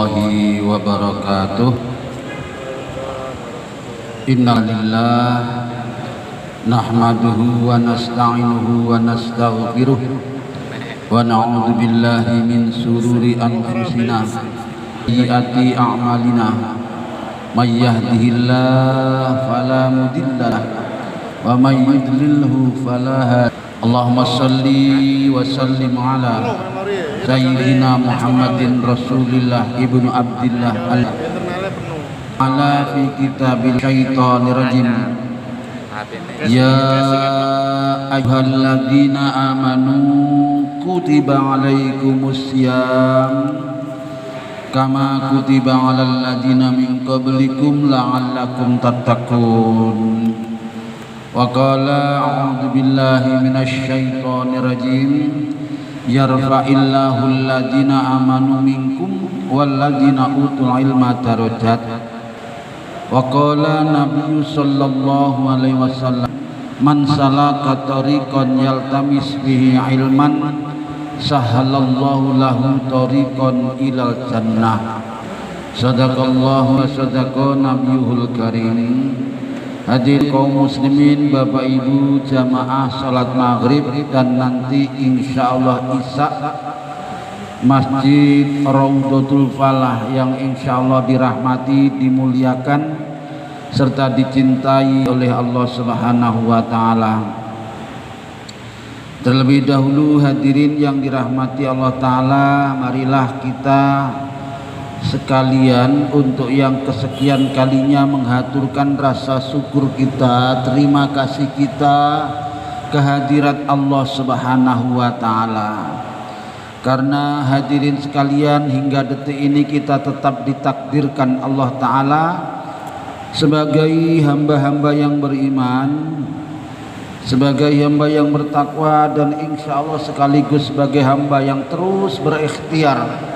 warahmatullahi wabarakatuh. Inna lillah nahmaduhu wa nasta'inuhu wa nastaghfiruh wa na'udzu billahi min sururi anfusina sayyiati a'malina may yahdihillahu fala mudhillalah wa may yudlilhu fala hadiya. Allahumma salli wa sallim ala Sayyidina Muhammadin Rasulillah ibnu Abdillah ala fi kitabil syaitanir rajim. Ya ayyuhalladzina amanu kutiba alaikumus syiyam kama kutiba alal ladzina min qablikum la'allakum tattaqun. Wa qala a'udzu billahi minasy syaithanir rajim. Yarfa'illahu alladhina amanu minkum walladhina utul ilma darajat. Wa qala nabiyyu sallallahu alaihi wasallam man salaka tariqan yaltamis bihi ilman sahalallahu lahu tariqan ilal jannah. Sadaqallahu wa sadaqa nabiyuhul karim. Hadir kaum muslimin, Bapak Ibu jamaah salat maghrib dan nanti insyaallah isya Masjid Raudhatul Falah yang insyaallah dirahmati, dimuliakan serta dicintai oleh Allah Subhanahu wa taala. Terlebih dahulu hadirin yang dirahmati Allah taala, marilah kita sekalian untuk yang kesekian kalinya menghaturkan rasa syukur kita, terima kasih kita kehadirat Allah Subhanahu wa taala. Karena hadirin sekalian, hingga detik ini kita tetap ditakdirkan Allah taala sebagai hamba-hamba yang beriman, sebagai hamba yang bertakwa, dan insya Allah sekaligus sebagai hamba yang terus berikhtiar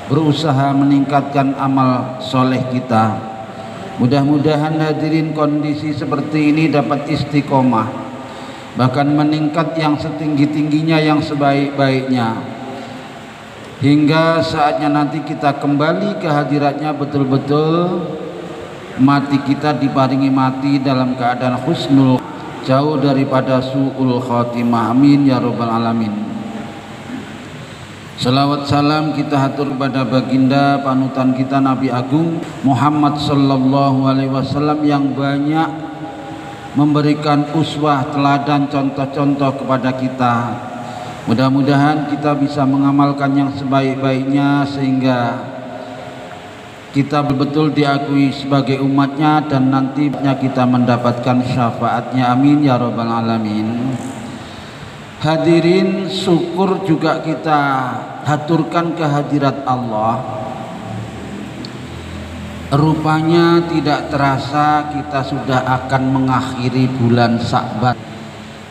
berusaha meningkatkan amal soleh kita. Mudah-mudahan hadirin kondisi seperti ini dapat istiqomah, bahkan meningkat yang setinggi-tingginya, yang sebaik-baiknya, hingga saatnya nanti kita kembali ke hadiratnya betul-betul mati kita diparingi mati dalam keadaan husnul, jauh daripada su'ul khotimah. Amin ya rabbal alamin. Salawat salam kita hatur kepada baginda panutan kita Nabi Agung Muhammad sallallahu alaihi wasallam yang banyak memberikan uswah, teladan, contoh-contoh kepada kita. Mudah-mudahan kita bisa mengamalkan yang sebaik-baiknya sehingga kita betul-betul diakui sebagai umatnya dan nantinya kita mendapatkan syafaatnya. Amin ya rabbal alamin. Hadirin, syukur juga kita haturkan kehadirat Allah. Rupanya tidak terasa kita sudah akan mengakhiri bulan Sya'ban.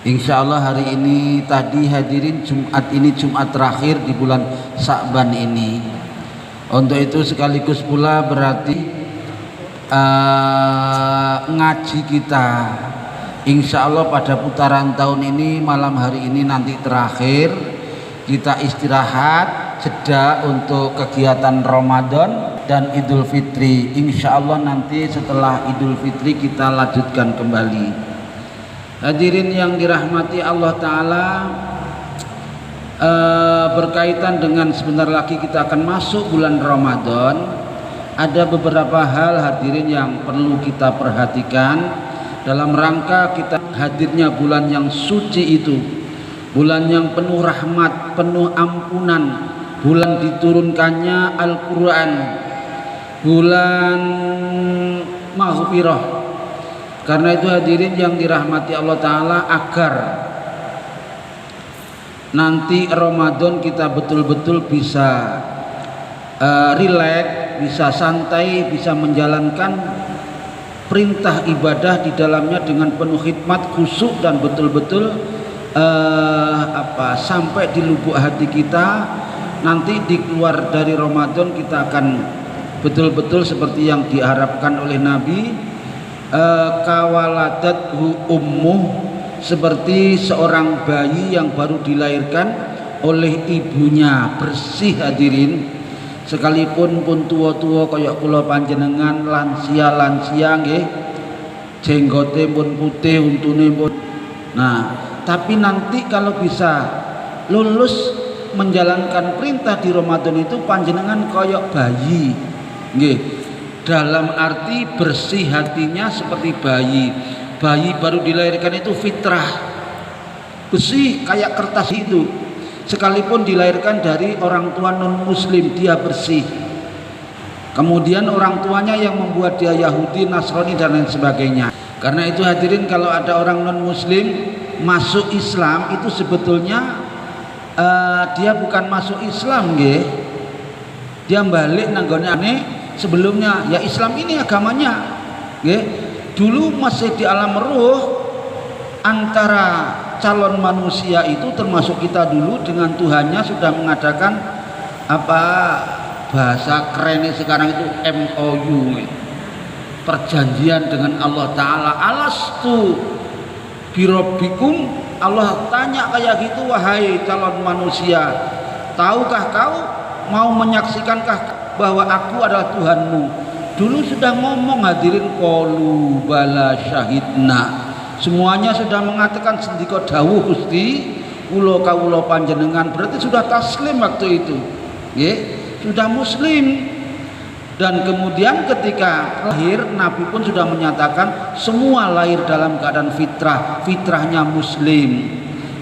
Insya Allah hari ini tadi hadirin Jumat ini Jumat terakhir di bulan Sya'ban ini. Untuk itu sekaligus pula berarti ngaji kita insya Allah pada putaran tahun ini malam hari ini nanti terakhir, kita istirahat jeda untuk kegiatan Ramadan dan Idul Fitri. Insya Allah nanti setelah Idul Fitri kita lanjutkan kembali. Hadirin yang dirahmati Allah taala, berkaitan dengan sebentar lagi kita akan masuk bulan Ramadan, ada beberapa hal hadirin yang perlu kita perhatikan dalam rangka kita hadirnya bulan yang suci itu, bulan yang penuh rahmat, penuh ampunan, bulan diturunkannya Al-Quran, bulan maghfirah. Karena itu hadirin yang dirahmati Allah taala, agar nanti Ramadan kita betul-betul bisa rileks, bisa santai, bisa menjalankan perintah ibadah di dalamnya dengan penuh khidmat, khusyuk, dan betul-betul sampai di lubuk hati kita. Nanti di keluar dari Ramadan kita akan betul-betul seperti yang diharapkan oleh Nabi, kawaladathu ummuh, seperti seorang bayi yang baru dilahirkan oleh ibunya, bersih hadirin, sekalipun pun tua-tua kaya kula panjenengan, lansia-lansia nggih, jenggote pun putih, untune pun. Nah, tapi nanti kalau bisa lulus menjalankan perintah di Ramadan itu panjenengan kaya bayi nggih, dalam arti bersih hatinya seperti bayi. Bayi baru dilahirkan itu fitrah, bersih kayak kertas itu. Sekalipun dilahirkan dari orang tua non muslim, dia bersih. Kemudian orang tuanya yang membuat dia Yahudi, Nasrani dan lain sebagainya. Karena itu hadirin, kalau ada orang non muslim masuk Islam itu sebetulnya dia bukan masuk Islam nggih. Dia balik nanggone aneh sebelumnya. Ya Islam ini agamanya nggih. Dulu masih di alam ruh, antara calon manusia itu termasuk kita dulu dengan Tuhannya sudah mengadakan apa bahasa kerennya sekarang itu MOU, perjanjian dengan Allah Ta'ala. Alastu birabbikum, Allah tanya kayak gitu, wahai calon manusia, tahukah kau, mau menyaksikankah bahwa aku adalah Tuhanmu? Dulu sudah ngomong hadirin, qalu bala syahidna, semuanya sudah mengatakan sendika dawuh Gusti kula kawula panjenengan, berarti sudah taslim waktu itu nggih, sudah muslim. Dan kemudian ketika lahir Nabi pun sudah menyatakan semua lahir dalam keadaan fitrah, fitrahnya muslim.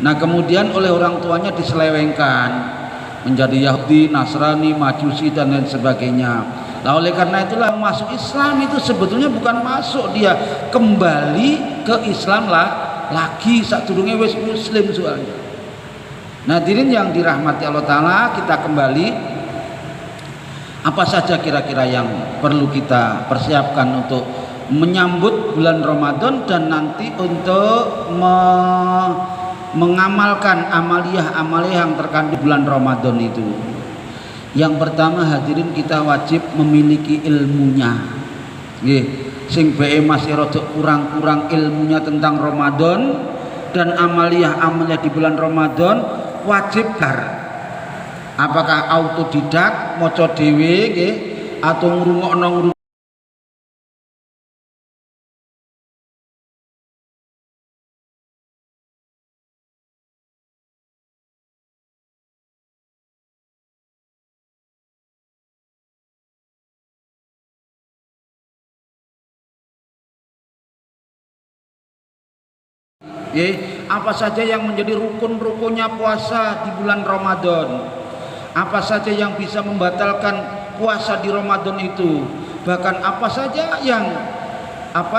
Nah kemudian oleh orang tuanya diselewengkan menjadi Yahudi, Nasrani, Majusi dan lain sebagainya. Nah oleh karena itulah masuk Islam itu sebetulnya bukan masuk, dia kembali ke Islam lah lagi sadurunge wis muslim soalnya. Nah hadirin yang dirahmati Allah Ta'ala, kita kembali, apa saja kira-kira yang perlu kita persiapkan untuk menyambut bulan Ramadan dan nanti untuk mengamalkan amaliyah-amaliyah yang terkandung bulan Ramadan itu. Yang pertama hadirin, kita wajib memiliki ilmunya nggih. Sing bae masih rada kurang-kurang ilmunya tentang Ramadan dan amaliyah-amaliyah di bulan Ramadan, wajib apakah autodidak maca dhewe nggih atau ngrungokno apa saja yang menjadi rukun-rukunnya puasa di bulan Ramadan, apa saja yang bisa membatalkan puasa di Ramadan itu, bahkan apa saja yang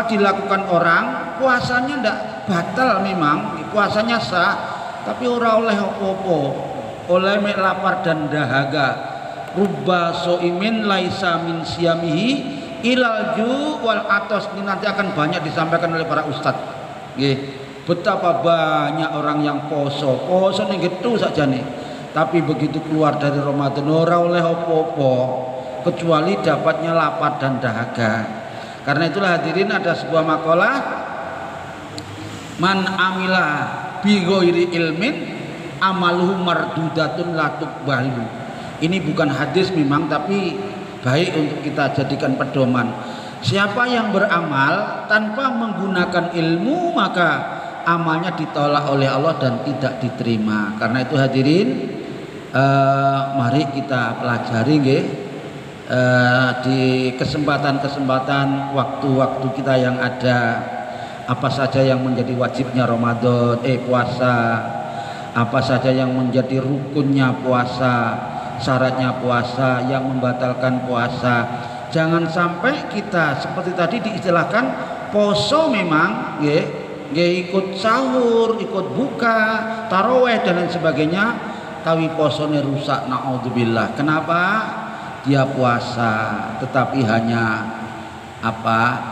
dilakukan orang puasanya ndak batal, memang puasanya sah tapi ora oleh apa-apa, oleh mek lapar dan dahaga. Rubba soimin laisa min siyamihi ilal ju wal atos, ini nanti akan banyak disampaikan oleh para ustadz nggih. Betapa banyak orang yang poso ning gitu saja nih, tapi begitu keluar dari Ramadan ora oleh apa-apa kecuali dapatnya lapar dan dahaga. Karena itulah hadirin, ada sebuah makalah, man amila bi ghairi ilmin amaluhu mardudatun la tuqbalu. Ini bukan hadis memang, tapi baik untuk kita jadikan pedoman. Siapa yang beramal tanpa menggunakan ilmu, maka amalnya ditolak oleh Allah dan tidak diterima. Karena itu hadirin, mari kita pelajari nggih, di kesempatan-kesempatan waktu-waktu kita yang ada, apa saja yang menjadi wajibnya Ramadan, puasa, apa saja yang menjadi rukunnya puasa, syaratnya puasa, yang membatalkan puasa. Jangan sampai kita seperti tadi diistilahkan poso memang nggih, ikut sahur, ikut buka, taraweh dan lain sebagainya, tapi posone rusak, naudzubillah. Kenapa? Dia puasa tetapi hanya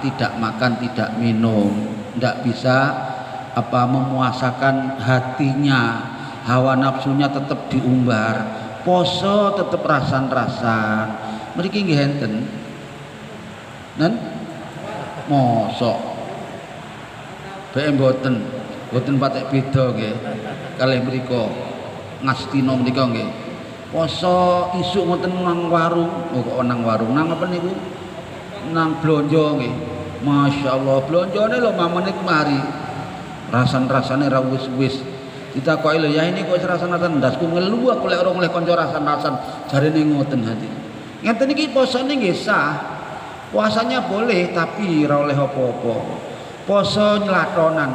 tidak makan, tidak minum, tidak bisa memuasakan hatinya, hawa nafsunya tetap diumbar, poso tetap rasan-rasan. Mriki nggih enten nan mosok BM boten patek beda nggih kalih mriku ngastina menika nggih. Poso isuk ngoten nang warung. Oh kok nang warung, nang apa niku? Nang blonjo nggih. Masyaallah, blonjone lho mamane kemari. Rasan-rasane ra wis-wis. Ditakoki lho, ya ini kok rasan-rasan ndasku ngelu aku lek ora oleh kanca rasan-rasan. Jarene ngoten hati. Ngeten iki posone nggih sah. Puasanya boleh tapi ora oleh apa-apa. Poso nyelatonan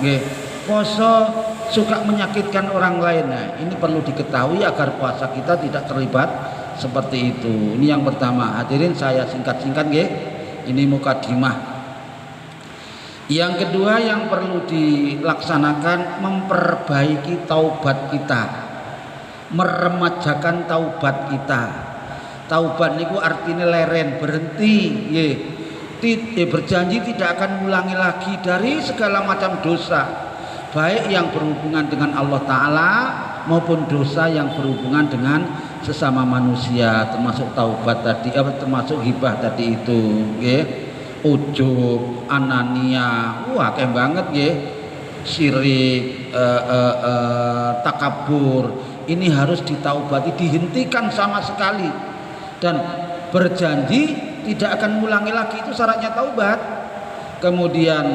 nggih. Poso suka menyakitkan orang lain. Nah, ini perlu diketahui agar puasa kita tidak terlibat seperti itu. Ini yang pertama. Hadirin saya singkat-singkat nggih. Ini mukadimah. Yang kedua yang perlu dilaksanakan memperbaiki taubat kita. Meremajakan taubat kita. Taubat niku artinya leren, berhenti nggih. Berjanji tidak akan mengulangi lagi dari segala macam dosa. Baik yang berhubungan dengan Allah Ta'ala maupun dosa yang berhubungan dengan sesama manusia, termasuk taubat tadi, termasuk hibah tadi itu, nggih. Ujub, anania, wah kayak banget nggih. Syirik, takabur, ini harus ditaubati, dihentikan sama sekali dan berjanji tidak akan mengulangi lagi, itu syaratnya taubat. Kemudian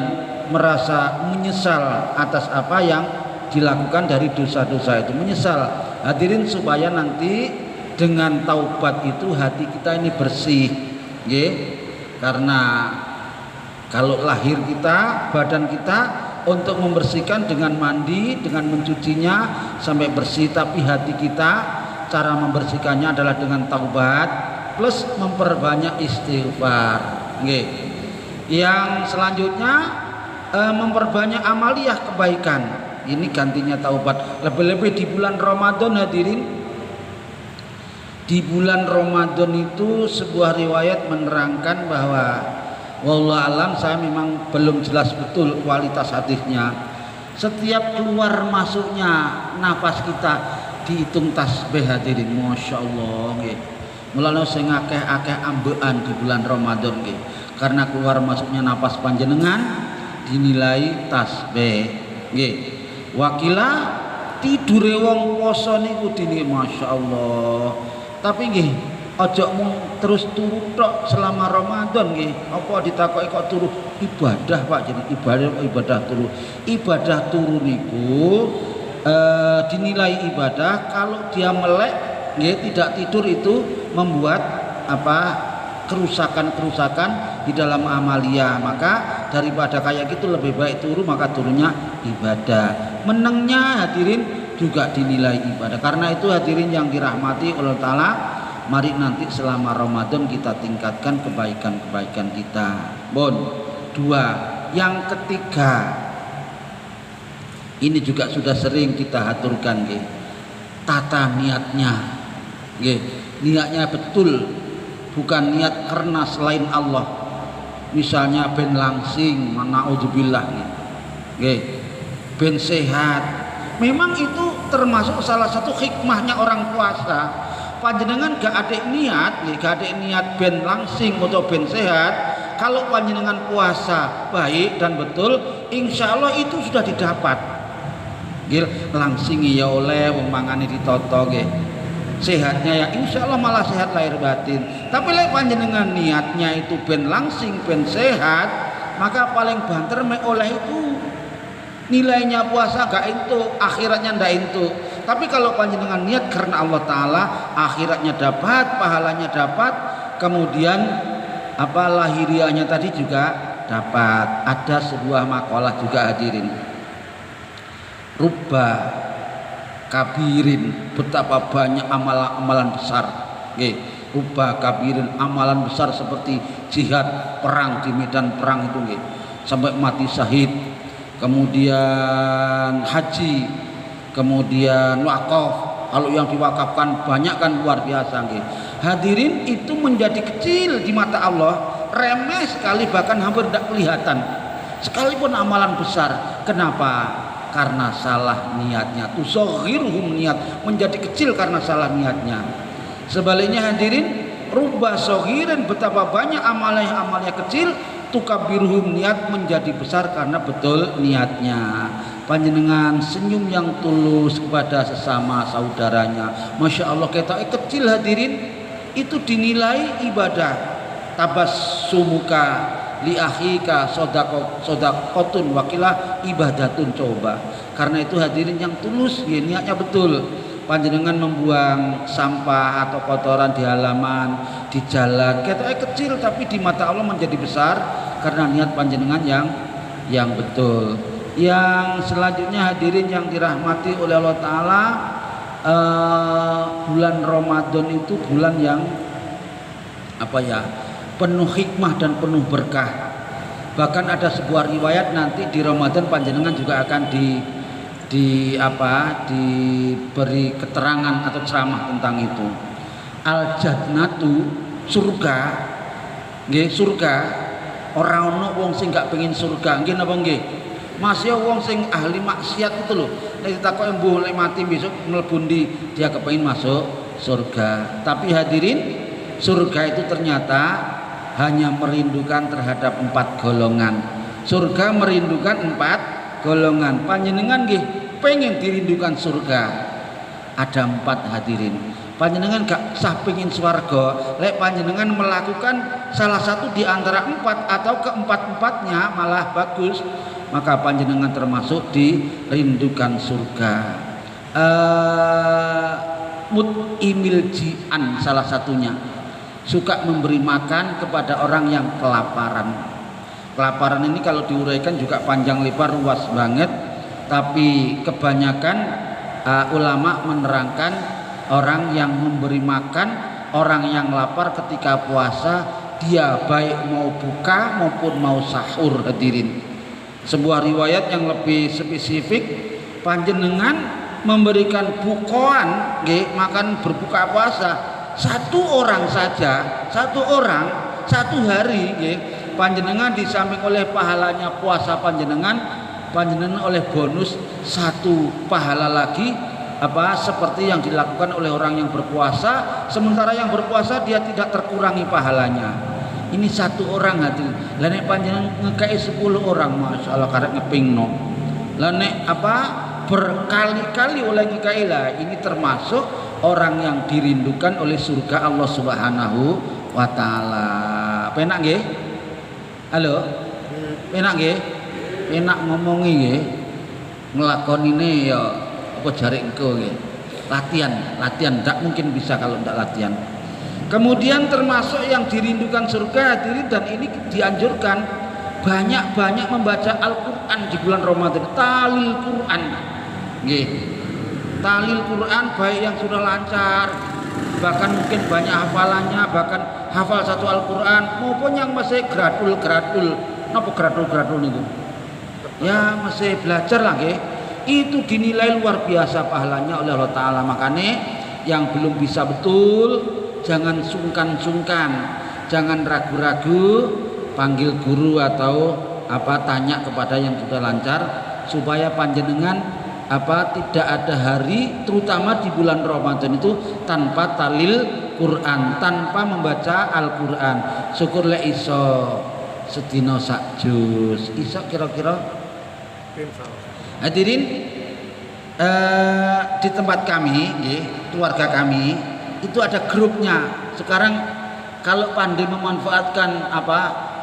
merasa menyesal atas apa yang dilakukan dari dosa-dosa itu, menyesal. Hadirin, supaya nanti dengan taubat itu hati kita ini bersih, nggih. Karena kalau lahir kita, badan kita untuk membersihkan dengan mandi, dengan mencucinya sampai bersih, tapi hati kita cara membersihkannya adalah dengan taubat plus memperbanyak istighfar, nggih. Yang selanjutnya memperbanyak amaliyah kebaikan. Ini gantinya taubat. Lebih-lebih di bulan Ramadan, hadirin. Di bulan Ramadan itu sebuah riwayat menerangkan bahwa wallahu alam, saya memang belum jelas betul kualitas hadisnya. Setiap keluar masuknya nafas kita dihitung tasbih, hadirin. Masya Allah nggih. Mulane sing akeh-akeh ambekan di bulan Ramadan nggih. Karena keluar masuknya nafas panjenengan dinilai tasbih nggih. Wakila tidure wong poso niku dinilai, Masya Allah. Tapi nggih aja mung terus turu tok selama Ramadan nggih. Apa ditakoki kok turu? Ibadah Pak, jadi ibadah turu. Ibadah turu niku dinilai ibadah kalau dia melek nggih, tidak tidur itu membuat apa? Kerusakan-kerusakan di dalam amalia. Maka daripada kayak gitu lebih baik turu, maka turunnya ibadah. Menengnya hadirin juga dinilai ibadah. Karena itu hadirin yang dirahmati Allah Ta'ala, mari nanti selama Ramadan kita tingkatkan kebaikan-kebaikan kita. Bon. Dua. Yang ketiga, ini juga sudah sering kita aturkan nggih. Tata niatnya nggih. Niatnya betul, bukan niat karena selain Allah. Misalnya ben langsing, naudzubillah nggih, ben sehat. Memang itu termasuk salah satu hikmahnya orang puasa. Panjenengan gak ada niat, gak ada niat ben langsing atau ben sehat. Kalau panjenengan puasa baik dan betul, insya Allah itu sudah didapat. Langsing ya oleh wong mangane ditoto nggih. Sehatnya ya insya Allah malah sehat lahir batin. Tapi lek panjenengan niatnya itu ben langsing, ben sehat, maka paling banter me oleh itu nilainya puasa gak itu, akhiratnya ndak itu. Tapi kalau panjenengan niat karena Allah Ta'ala, akhiratnya dapat, pahalanya dapat, kemudian apa lahiriahnya tadi juga dapat. Ada sebuah makalah juga hadirin, rubba kabirin, betapa banyak amalan besar nggih. Rubba kabirin, amalan besar seperti jihad, perang di medan perang itu nggih, sampai mati syahid, kemudian haji, kemudian wakaf. Kalau yang diwakafkan banyak kan luar biasa nggih. Hadirin, itu menjadi kecil di mata Allah, remeh sekali, bahkan hampir tidak kelihatan sekalipun amalan besar. Kenapa? Karena salah niatnya. Tusaghiruhum, niat menjadi kecil karena salah niatnya. Sebaliknya hadirin, rubba saghirin, betapa banyak amalnya kecil, tukabiruhum, niat menjadi besar karena betul niatnya. panjenengan senyum yang tulus kepada sesama saudaranya. Masya Allah, kita kecil hadirin itu dinilai ibadah. Tabassumuka li akhika sodakotun wakilah ibadatun, coba. Karena itu hadirin yang tulus ya, niatnya betul. Panjenengan membuang sampah atau kotoran di halaman, di jalan, kita kecil tapi di mata Allah menjadi besar karena niat panjenengan yang betul. Yang selanjutnya hadirin yang dirahmati oleh Allah Ta'ala, bulan Ramadan itu bulan yang penuh hikmah dan penuh berkah. Bahkan ada sebuah riwayat nanti di Ramadan panjenengan juga akan diberi keterangan atau ceramah tentang itu. Al jannatu, surga, nggih, surga. Ora ono wong sing gak pengin surga, nggih napa nggih? Masih wong sing ahli maksiat itu loh. Nek ditakoki mbuh lek mati besok mlebu ndi, dia kepengin masuk surga. Tapi hadirin, surga itu ternyata hanya merindukan terhadap 4 golongan. Surga merindukan 4 golongan. Panjenengan nggih pengen dirindukan surga? Ada 4 hadirin. Panjenengan gak sah pengen swarga, lek panjenengan melakukan salah satu di antara 4 atau keempat-empatnya malah bagus, maka panjenengan termasuk dirindukan surga. Mut'imil ji'an salah satunya, suka memberi makan kepada orang yang kelaparan. Kelaparan ini kalau diuraikan juga panjang lebar luas banget, tapi kebanyakan ulama menerangkan orang yang memberi makan orang yang lapar ketika puasa, dia baik mau buka maupun mau sahur hadirin. Sebuah riwayat yang lebih spesifik, panjenengan memberikan bukoan, makan berbuka puasa satu orang saja, satu hari, panjenengan disamping oleh pahalanya puasa panjenengan oleh bonus 1 pahala lagi seperti yang dilakukan oleh orang yang berpuasa, sementara yang berpuasa dia tidak terkurangi pahalanya. Ini 1 orang hati. Lah nek panjenengan ngekei 10 orang, masyaallah karek ngepingno. Lah nek berkali-kali oleh ngekei, lah ini termasuk orang yang dirindukan oleh surga Allah Subhanahu wa taala. Penak nggih? Halo? Penak nggih? Penak ngomongi nggih. Nglakonine ya apa jare engko nggih. Latihan ndak mungkin bisa kalau ndak latihan. Kemudian termasuk yang dirindukan surga hadirin, dan ini dianjurkan banyak-banyak membaca Al-Qur'an di bulan Ramadan. Talil Qur'an. Nggih. Talil Quran baik yang sudah lancar, bahkan mungkin banyak hafalannya, bahkan hafal 1 Al-Quran, maupun yang masih gradul. Napa gradul niku? Ya masih belajar lagi. Itu dinilai luar biasa pahalanya oleh Allah Ta'ala. Makanya yang belum bisa betul jangan sungkan-sungkan, jangan ragu-ragu, panggil guru atau tanya kepada yang sudah lancar, supaya panjenengan tidak ada hari terutama di bulan Ramadan itu tanpa talil Quran, tanpa membaca Al-Quran. Syukur le iso sedina sak juz, iso kira-kira. Hadirin, di tempat kami, keluarga kami itu ada grupnya. Sekarang kalau pandai memanfaatkan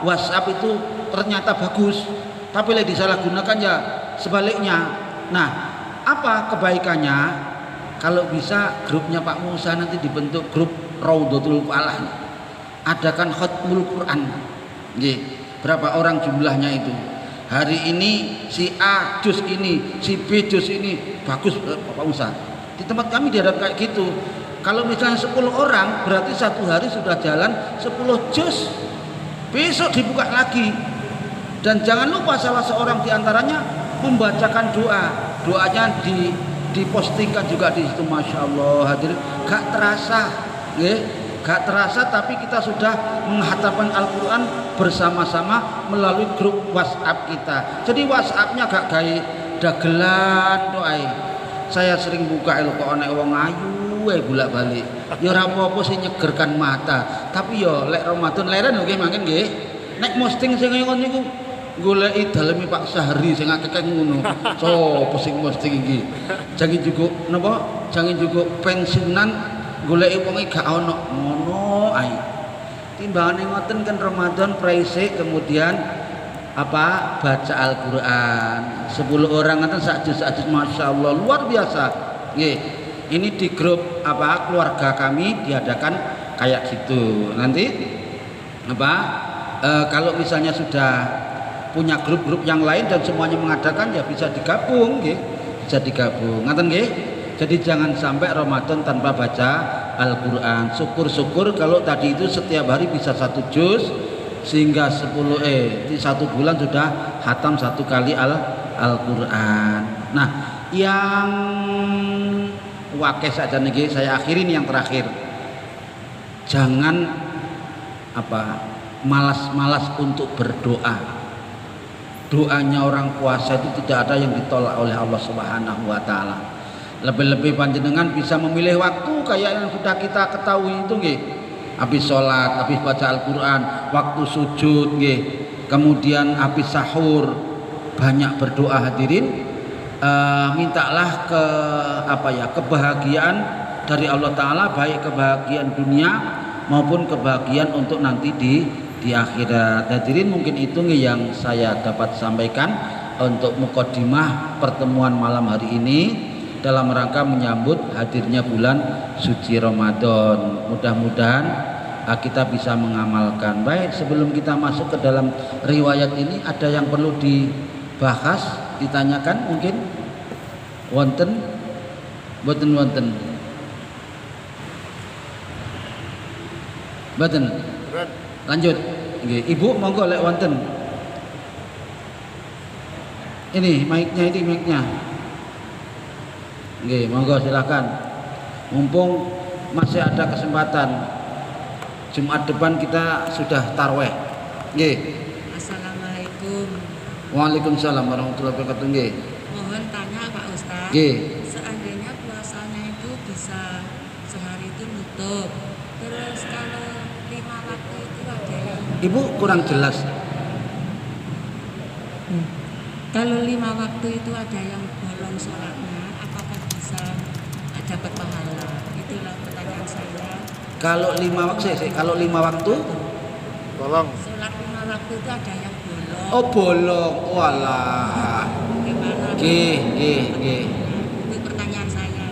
WhatsApp itu ternyata bagus, tapi lagi disalahgunakan ya sebaliknya. Nah, apa kebaikannya? Kalau bisa grupnya Pak Musa nanti dibentuk grup Raudhatul Falah, adakan khatmul Quran. Berapa orang jumlahnya itu? Hari ini si A juz ini, si B juz ini, bagus Pak Musa. Di tempat kami diadakan kayak gitu. Kalau misalnya 10 orang, berarti 1 hari sudah jalan 10 juz. Besok dibuka lagi. Dan jangan lupa salah seorang diantaranya membacakan doanya dipostingkan juga di situ. Masya Allah hadirin, gak terasa, gak terasa, tapi kita sudah menghatamkan Al-Quran bersama-sama melalui grup WhatsApp kita. Jadi WhatsAppnya gak gaya dagelan doai. Saya sering buka kok ana wong ayu bolak balik. Ya ora apa-apa sing nyegerkan mata, tapi ya lek Ramadan leren nggih mangken nggih. Nek posting sing ngono niku goleki daleme Pak Sahri sing akeh ngono. Sopo sing mesti iki? Jangan juga napa? Jangan juga pensiunan goleki wong gak ono. Ngono ae. Timbangane ngoten kan Ramadan praise kemudian apa baca Al-Qur'an 10 orang ngoten sak juz masyaallah luar biasa. Nggih. Ini di grup apa keluarga kami diadakan kayak gitu. Nanti apa kalau misalnya sudah punya grup-grup yang lain dan semuanya mengadakan ya bisa digabung nggih. Bisa digabung. Ngoten nggih. Jadi jangan sampai Ramadan tanpa baca Al-Qur'an. Syukur-syukur kalau tadi itu setiap hari bisa 1 juz sehingga 1 bulan sudah khatam 1 kali Al-Qur'an. Nah, yang wakil saja nih saya akhirin yang terakhir. Jangan apa malas-malas untuk berdoa. Doanya orang puasa itu tidak ada yang ditolak oleh Allah Subhanahu wa taala. Lebih-lebih panjenengan bisa memilih waktu kayak yang sudah kita ketahui itu nggih. Habis sholat, habis baca Al-Qur'an, waktu sujud nggih. Kemudian habis sahur banyak berdoa hadirin. Mintalah kebahagiaan dari Allah taala, baik kebahagiaan dunia maupun kebahagiaan untuk nanti di akhirat. Hadirin mungkin itu yang saya dapat sampaikan untuk mukadimah pertemuan malam hari ini dalam rangka menyambut hadirnya bulan suci Ramadan. Mudah-mudahan kita bisa mengamalkan. Baik, sebelum kita masuk ke dalam riwayat ini ada yang perlu dibahas, ditanyakan mungkin wonten boten wonten boten lanjut nggih Ibu monggo lek wonten ini mic-nya nggih monggo silakan mumpung masih ada kesempatan Jumat depan kita sudah tarweh nggih. Assalamualaikum. Waalaikumsalam warahmatullahi wabarakatuh nggih. Mohon tanya Pak Ustadz. Nggih. Seandainya puasanya itu bisa sehari itu nutup. Terus kalau 5 waktu itu ada yang Ibu kurang jelas. Kalau 5 waktu itu ada yang bolong sholatnya, apakah bisa dapat pahala? Itulah pertanyaan saya. Kalau 5 waktu, kalau 5 waktu Tolong. Sholat 5 waktu itu ada yang bolong. oh bolong, walah. Gimana? Nggih. Itu pertanyaan saya.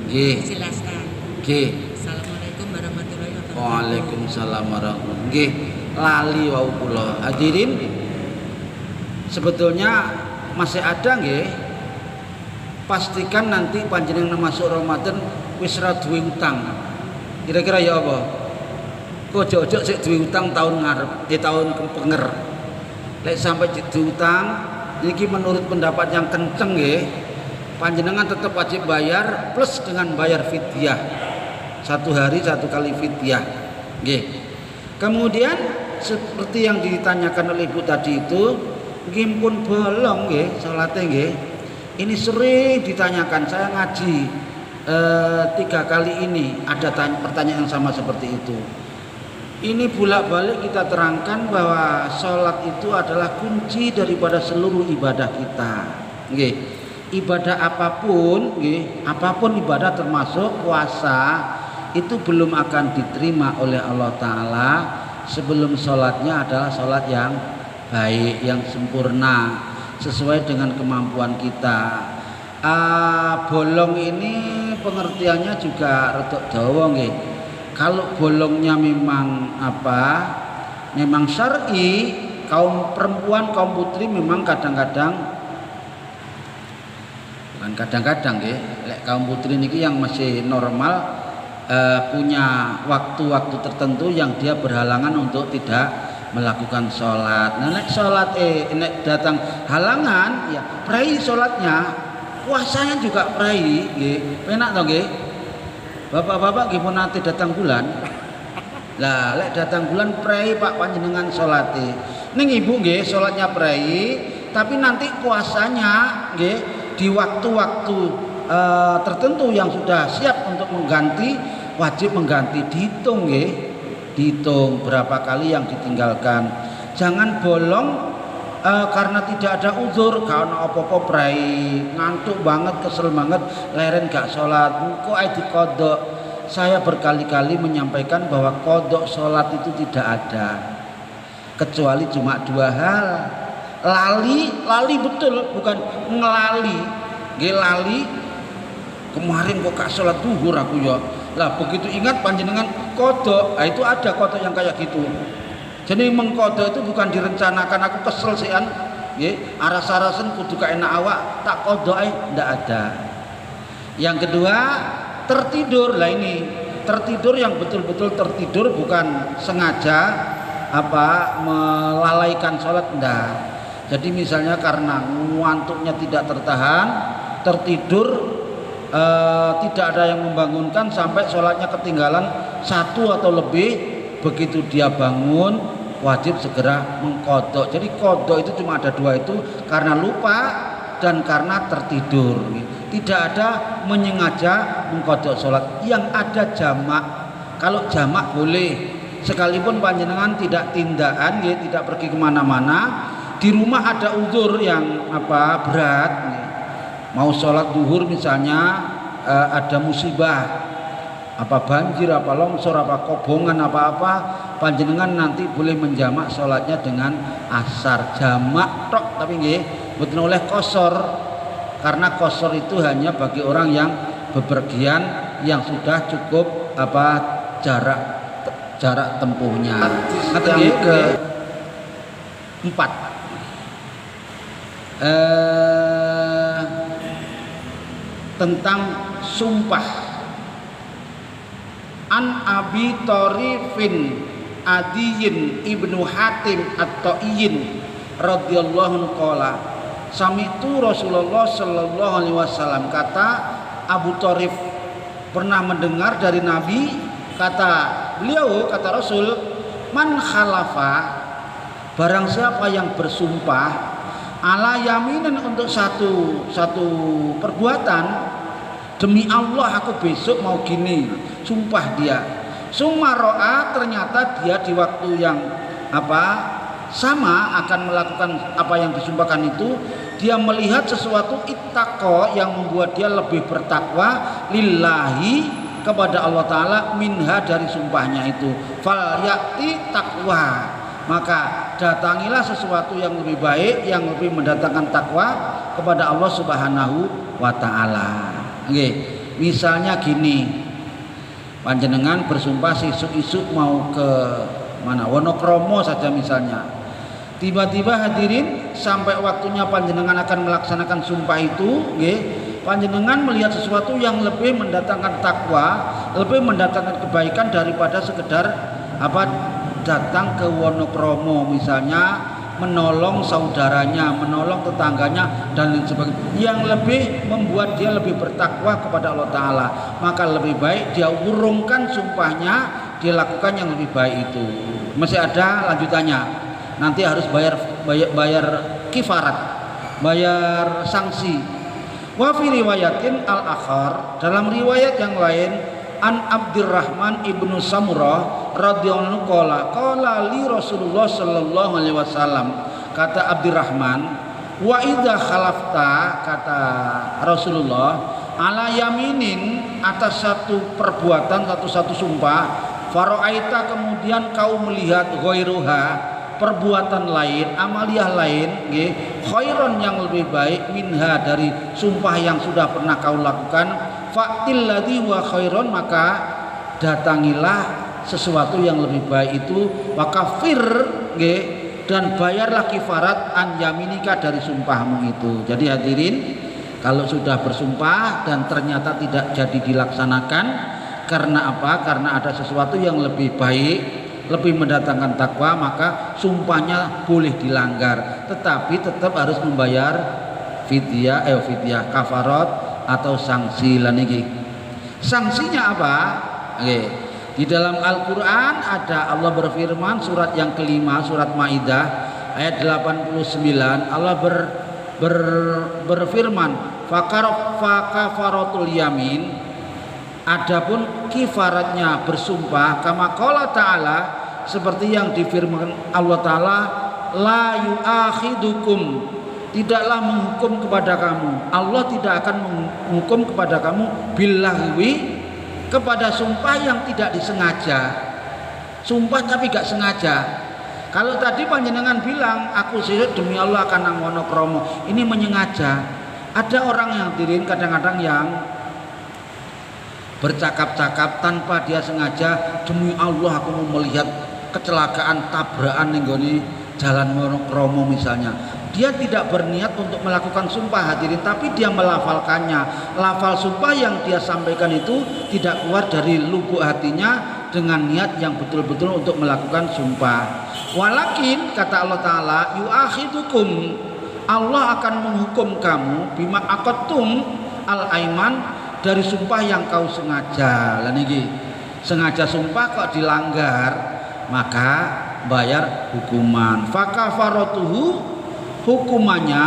Nggih. Dijelaskan. Nggih. Assalamualaikum warahmatullahi wabarakatuh. Waalaikumsalam warahmatullahi wabarakatuh. Nggih, lali wau kula. Hadirin, sebetulnya masih ada nggih. Pastikan nanti panjenengan masuk Ramadan wis ra duwe utang. Kira-kira ya apa? Ojo-ojo sik duwe utang tahun ngarep, tahun kepenger. Lek sampai duwe utang, iki menurut pendapat yang kenceng nggih, panjenengan tetap wajib bayar plus dengan bayar fidyah. 1 hari 1 kali fidyah. Nggih. Kemudian seperti yang ditanyakan oleh Ibu tadi itu, nggih pun bolong nggih salate nggih. Ini sering ditanyakan, saya ngaji 3 kali ini ada pertanyaan yang sama seperti itu. Ini bolak-balik kita terangkan bahwa sholat itu adalah kunci daripada seluruh ibadah kita. Nggih. Ibadah apapun, nggih, apapun ibadah termasuk puasa itu belum akan diterima oleh Allah Ta'ala sebelum sholatnya adalah sholat yang baik, yang sempurna sesuai dengan kemampuan kita. Bolong ini pengertiannya juga rodok dawa nggih. Kalau bolongnya memang memang syar'i, kaum perempuan, kaum putri memang kadang-kadang bukan kadang-kadang nggih, lek kaum putri niki yang masih normal punya waktu-waktu tertentu yang dia berhalangan untuk tidak melakukan sholat. Nah, nek sholat nek datang halangan ya prai sholatnya, puasanya juga prai nggih. Penak to nggih? Bapak-bapak nggih pun nanti datang bulan. Lah lek datang bulan prai Pak panjenengan sholate. Ning Ibu nggih sholatnya prai, tapi nanti puasanya nggih di waktu-waktu tertentu yang sudah siap untuk mengganti, wajib mengganti, dihitung nggih. Dihitung berapa kali yang ditinggalkan. Jangan bolong karena tidak ada uzur, karena apa-apa prai, ngantuk banget, kesel banget, leren gak sholat, kok dikodok. Saya berkali-kali menyampaikan bahwa kodok sholat itu tidak ada, kecuali cuma dua hal. Lali betul, bukan ngelali. Lali kemarin kok gak sholat duhur aku ya. Lah begitu ingat panjenengan kodok, nah itu ada kodok yang kayak gitu. Jadi mengkodok itu bukan direncanakan, aku kesel sean, aras-arasan kudu enak awak tak kodok ndak ada. Yang kedua tertidur. Lah ini tertidur yang betul-betul tertidur, bukan sengaja melalaikan sholat, ndak. Jadi misalnya karena ngantuknya tidak tertahan, tertidur, tidak ada yang membangunkan sampai sholatnya ketinggalan satu atau lebih. Begitu dia bangun wajib segera mengkodok. Jadi kodok itu cuma ada dua itu, karena lupa dan karena tertidur. Tidak ada menyengaja mengkodok sholat. Yang ada jamak. Kalau jamak boleh, sekalipun panjenengan tidak tindakan, tidak pergi kemana-mana, di rumah ada uzur yang berat, mau sholat duhur misalnya, ada musibah, banjir, longsor, kobongan, panjenengan nanti boleh menjamak sholatnya dengan asar, jamak tok, tapi betul oleh kosor, karena kosor itu hanya bagi orang yang bepergian yang sudah cukup jarak tempuhnya. Yang keempat, tentang sumpah. An Abi Tharifin Adiyin ibnu Hatim At-Ta'iyin radhiyallahu qala sami'tu Rasulullah sallallahu alaihi wasallam. Kata Abu Tharif pernah mendengar dari Nabi, kata beliau, kata Rasul, man khalafa, barang siapa yang bersumpah ala yaminin untuk satu perbuatan, demi Allah aku besok mau gini, sumpah dia. Sumaro'a, ternyata dia di waktu yang sama akan melakukan apa yang disumpahkan itu, dia melihat sesuatu ittaqo yang membuat dia lebih bertakwa lillahi kepada Allah Ta'ala minha dari sumpahnya itu, fal yakti takwa, maka datangilah sesuatu yang lebih baik, yang lebih mendatangkan takwa kepada Allah Subhanahu wa Ta'ala. Misalnya gini, panjenengan bersumpah isuk-isuk mau ke mana, Wonokromo saja misalnya, tiba-tiba hadirin sampai waktunya panjenengan akan melaksanakan sumpah itu, panjenengan melihat sesuatu yang lebih mendatangkan takwa, lebih mendatangkan kebaikan daripada sekedar datang ke Wonokromo misalnya, menolong saudaranya, menolong tetangganya dan lain sebagainya, yang lebih membuat dia lebih bertakwa kepada Allah Ta'ala, maka lebih baik dia urungkan sumpahnya, dia lakukan yang lebih baik itu. Masih ada lanjutannya, nanti harus bayar kifarat, bayar sanksi. Wa fi riwayatin al-akhar, dalam riwayat yang lain, an Abdurrahman ibnu Samurah radhiyallahu qala li Rasulullah sallallahu alaihi wasallam, kata Abdurrahman, wa idza khalafta, kata Rasulullah, ala yaminin, atas satu perbuatan, satu sumpah, faraita, kemudian kau melihat ghairuha, perbuatan lain, amaliyah lain, khairon, yang lebih baik, minha, dari sumpah yang sudah pernah kau lakukan, fa'til ladzi wa khairon, maka datangilah sesuatu yang lebih baik itu, wakafir, dan bayarlah kifarat an yaminika, dari sumpahmu itu. Jadi hadirin, kalau sudah bersumpah dan ternyata tidak jadi dilaksanakan, karena apa? Karena ada sesuatu yang lebih baik, lebih mendatangkan takwa, maka sumpahnya boleh dilanggar, tetapi tetap harus membayar fidyah, kafarat atau sanksi. Laniki sanksinya apa? Di dalam Al-Quran ada, Allah berfirman, surat yang kelima, surat Maidah ayat 89, Allah berfirman, fakafaratul yamin, adapun kifaratnya bersumpah, kama qala ta'ala, seperti yang difirman Allah Ta'ala, la yu'akhidukum, tidaklah menghukum kepada kamu. Allah tidak akan menghukum kepada kamu billaghwi, kepada sumpah yang tidak disengaja. Sumpah tapi gak sengaja. Kalau tadi panjenengan bilang aku sihir demi Allah akan nang monokromo, ini menyengaja. Ada orang yang hadirin kadang-kadang yang bercakap-cakap tanpa dia sengaja, demi Allah aku mau melihat kecelakaan tabrakan ning gone jalan monokromo misalnya. Dia tidak berniat untuk melakukan sumpah hadirin, tapi dia melafalkannya. Lafal sumpah yang dia sampaikan itu tidak keluar dari lubuk hatinya dengan niat yang betul-betul untuk melakukan sumpah. Walakin kata Allah Ta'ala, yu'akhidukum, Allah akan menghukum kamu bima aqadtum al-aiman, dari sumpah yang kau sengaja. Lah niki sengaja sumpah kok dilanggar, maka bayar hukuman. Fakafaratuhu, hukumannya,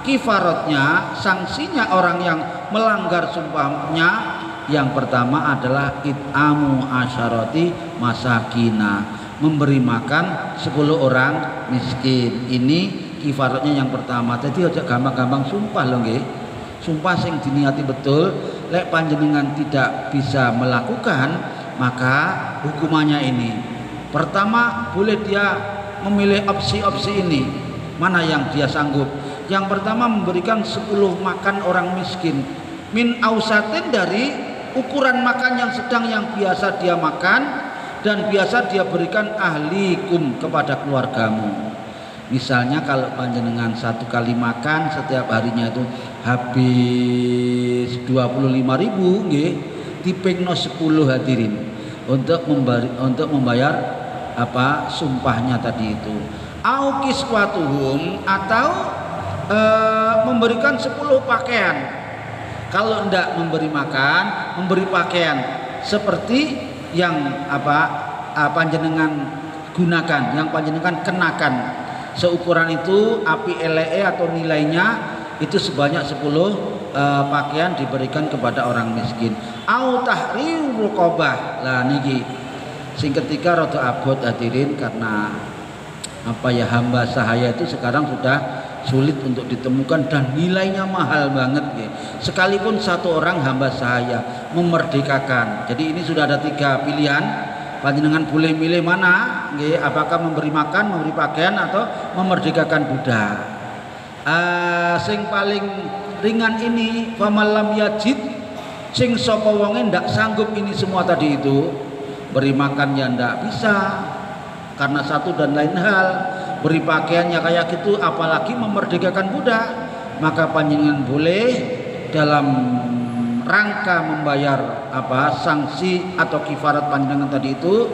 kifaratnya, sanksinya orang yang melanggar sumpahnya, yang pertama adalah it'amu asyarati masakina, memberi makan 10 orang miskin. Ini kifaratnya yang pertama. Jadi aja gampang-gampang sumpah loh nggih. Sumpah sing diniati betul. Lek panjenengan tidak bisa melakukan, maka hukumannya ini. Pertama, boleh dia memilih opsi-opsi ini. Mana yang dia sanggup? Yang pertama, memberikan 10 makan orang miskin. Min ausatin, dari ukuran makan yang sedang yang biasa dia makan dan biasa dia berikan ahlikum, kepada keluargamu. Misalnya kalau panjenengan satu kali makan setiap harinya itu habis 25.000 nggih, dipengno 10 hadirin untuk membayar apa sumpahnya tadi itu. Au kiswatuhum, atau memberikan 10 pakaian. Kalau tidak memberi makan, memberi pakaian seperti yang panjenengan gunakan, yang panjenengan kenakan. Seukuran itu api LE atau nilainya itu sebanyak 10 pakaian diberikan kepada orang miskin. Au tahriru raqabah. Lah niki sing ketika rada abot hadirin, karena hamba sahaya itu sekarang sudah sulit untuk ditemukan dan nilainya mahal banget ya. Sekalipun satu orang hamba sahaya memerdekakan. Jadi ini sudah ada 3 pilihan. Panjenengan boleh milih mana, nggih, apakah memberi makan, memberi pakaian, atau memerdekakan budak. Sing paling ringan ini famalam yajid, sing sapa wonge ndak sanggup ini semua tadi itu, beri makan ya ndak bisa karena satu dan lain hal, beri pakaiannya kayak gitu, apalagi memerdekakan budak, maka panjenengan boleh dalam rangka membayar sanksi atau kifarat panjenengan tadi itu,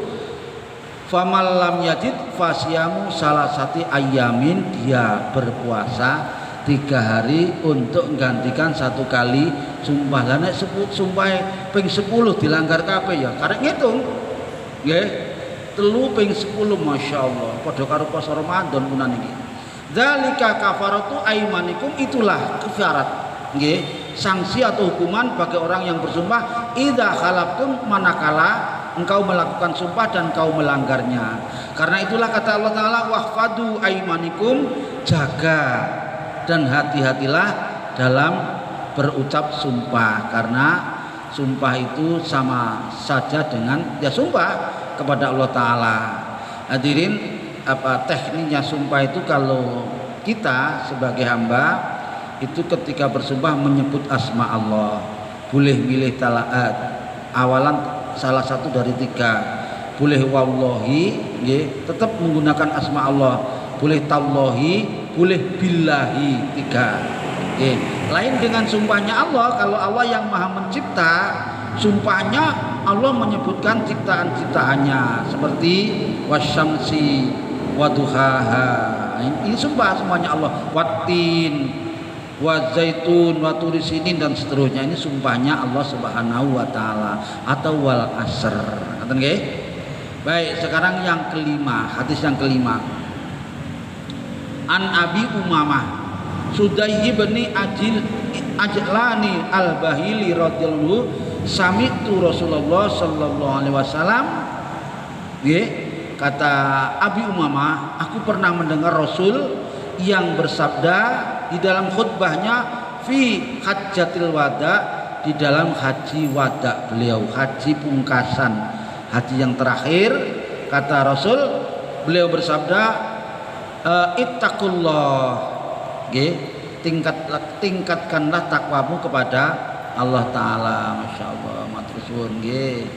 famal lam yajid fasyamu salasati ayamin, dia berpuasa 3 hari untuk menggantikan 1 kali sumpah. Lah nek sumpah ping 10 dilanggar kabeh ya karek ngitung nggih, 3 ping 10 masyaallah padha karo puasa Ramadan punan iki. Dzalika kafaratu aimanikum, itulah kifarat nggih, sanksi atau hukuman bagi orang yang bersumpah idza khalaftum, manakala engkau melakukan sumpah dan engkau melanggarnya. Karena itulah kata Allah Ta'ala, wahfadu aimanikum, jaga dan hati-hatilah dalam berucap sumpah, karena sumpah itu sama saja dengan ya sumpah kepada Allah Ta'ala. Hadirin, tekniknya sumpah itu, kalau kita sebagai hamba itu ketika bersumpah menyebut asma Allah, boleh milih talaat, awalan salah satu dari 3, boleh wallahi, tetap menggunakan asma Allah, boleh tallahi, boleh billahi, 3. Lain dengan sumpahnya Allah. Kalau Allah yang maha mencipta, sumpahnya Allah menyebutkan ciptaan-ciptaannya seperti wasyamsi waduhaha, ini sumpah semuanya Allah, watin wa zaitun wa turisinin dan seterusnya, ini sumpahnya Allah Subhanahu wa taala, atau wal asr. Ngoten nggih? Baik, sekarang yang kelima, hadis yang kelima. An Abi Umamah Sudaiy bin Ajlani Al-Bahili radhiyallahu sami'tu Rasulullah sallallahu alaihi wasallam nggih, kata Abi Umamah, aku pernah mendengar Rasul yang bersabda di dalam khutbahnya fi hajjatil wada, di dalam haji wada beliau, haji pungkasan, haji yang terakhir. Kata Rasul, beliau bersabda, ittaqullah, tingkatkanlah takwamu kepada Allah Ta'ala. Masya Allah, matur suwun nggih.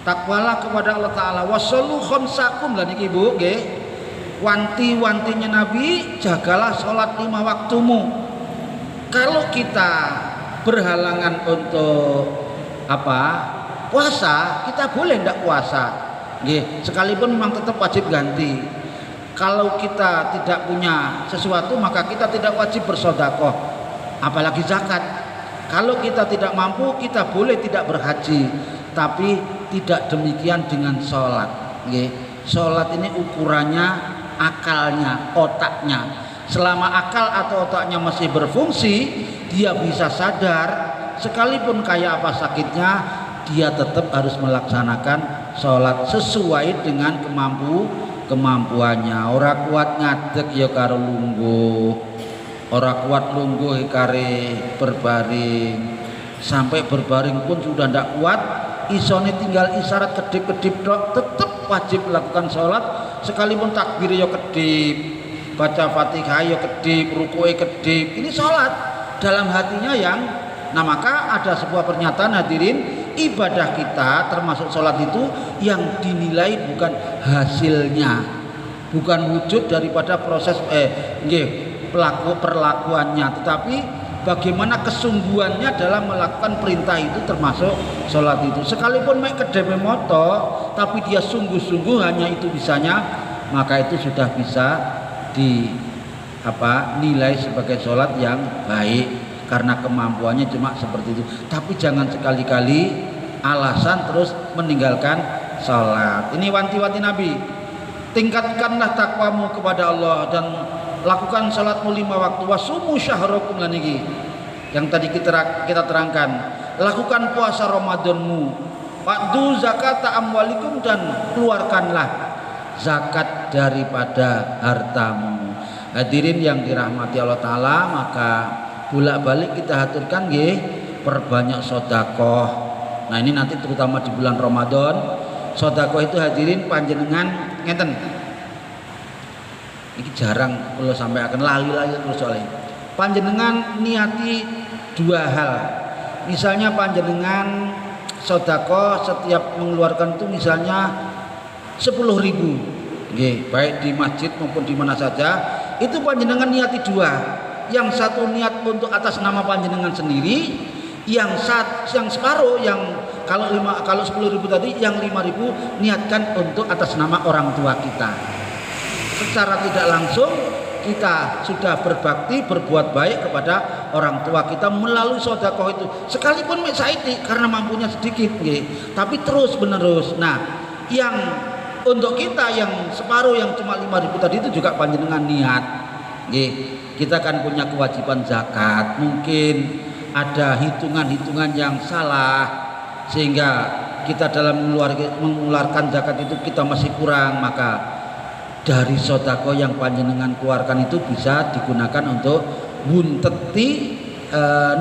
Takwalah kepada Allah Ta'ala. Wasallu khamsakum lah niki Bu nggih. Wanti-wantinya Nabi, jagalah sholat 5 waktumu. Kalau kita berhalangan untuk puasa, kita boleh ndak puasa nggih, sekalipun memang tetap wajib ganti. Kalau kita tidak punya sesuatu, maka kita tidak wajib bersedekah, apalagi zakat. Kalau kita tidak mampu, kita boleh tidak berhaji, tapi tidak demikian dengan sholat. Sholat ini ukurannya akalnya, otaknya. Selama akal atau otaknya masih berfungsi, dia bisa sadar, sekalipun kayak apa sakitnya, dia tetap harus melaksanakan sholat sesuai dengan kemampuannya. Ora kuat ngadeg ya karo lungguh, ora kuat lungguh kare berbaring, sampai berbaring pun sudah ndak kuat, isone tinggal isyarat kedip-kedip dok, tetap wajib melakukan sholat, sekalipun takbir ya kedip, baca Fatihah ya kedip, ruku'e kedip. Ini sholat dalam hatinya yang, nah maka ada sebuah pernyataan hadirin, ibadah kita termasuk sholat itu yang dinilai bukan hasilnya, bukan wujud daripada proses perlakuannya, tetapi bagaimana kesungguhannya dalam melakukan perintah itu, termasuk sholat itu. Sekalipun mek kedeme moto, tapi dia sungguh-sungguh hanya itu bisanya, maka itu sudah bisa nilai sebagai sholat yang baik, karena kemampuannya cuma seperti itu. Tapi jangan sekali-kali alasan terus meninggalkan sholat. Ini wanti-wanti Nabi, tingkatkanlah takwamu kepada Allah dan lakukan sholatmu 5 waktu. Wasumu syahrakum lan iki yang tadi kita terangkan, lakukan puasa Ramadanmu. Wa'du zakata amwalikum, dan keluarkanlah zakat daripada hartamu. Hadirin yang dirahmati Allah Ta'ala, maka bolak-balik kita aturkan nggih, perbanyak sedekah. Nah ini nanti terutama di bulan Ramadan, sedekah itu hadirin panjenengan ngeten. Ini jarang kalau sampai akan lali-lali terus soalnya. Panjenengan niati 2 hal. Misalnya panjenengan sedekah setiap mengeluarkan itu misalnya 10.000, baik di masjid maupun di mana saja, itu panjenengan niati 2. Yang satu niat untuk atas nama panjenengan sendiri, yang separuh, yang kalau 10.000 tadi, yang 5.000 niatkan untuk atas nama orang tua kita. Secara tidak langsung kita sudah berbakti, berbuat baik kepada orang tua kita melalui sedekah itu, sekalipun saiki karena mampunya sedikit, tapi terus menerus. Nah, yang untuk kita yang separuh, yang cuma 5.000 tadi itu juga panjenengan niat. Kita kan punya kewajiban zakat, mungkin ada hitungan-hitungan yang salah sehingga kita dalam mengeluarkan zakat itu kita masih kurang, maka dari sedekah yang panjenengan keluarkan itu bisa digunakan untuk bunteti,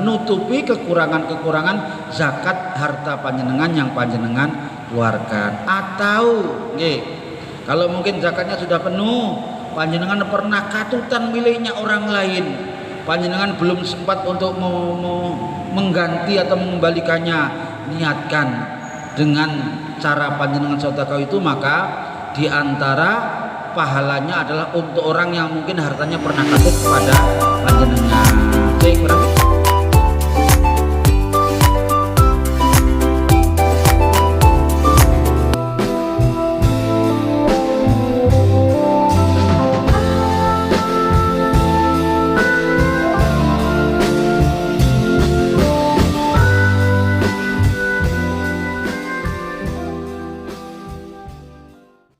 nutupi kekurangan-kekurangan zakat harta panjenengan yang panjenengan keluarkan. Atau kalau mungkin zakatnya sudah penuh, panjenengan pernah katutan miliknya orang lain, panjenengan belum sempat untuk mengganti atau mengembalikannya, niatkan dengan cara panjenengan sedekah itu, maka diantara pahalanya adalah untuk orang yang mungkin hartanya pernah katut kepada panjenengan. Baik, berarti